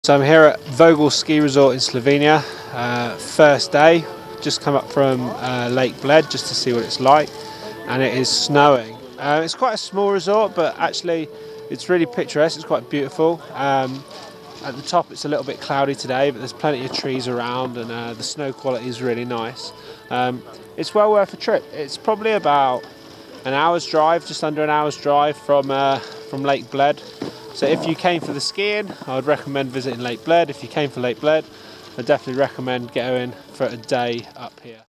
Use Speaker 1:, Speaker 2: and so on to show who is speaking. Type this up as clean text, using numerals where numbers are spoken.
Speaker 1: So I'm here at Vogel ski resort in Slovenia, first day, just come up from Lake Bled just to see what it's like, and it is snowing. It's quite a small resort, but actually it's really picturesque, it's quite beautiful. At the top it's a little bit cloudy today, but there's plenty of trees around, and the snow quality is really nice. It's well worth a trip. It's probably about an hour's drive, just under an hour's drive from Lake Bled. So if you came for the skiing, I would recommend visiting Lake Bled. If you came for Lake Bled, I'd definitely recommend going for a day up here.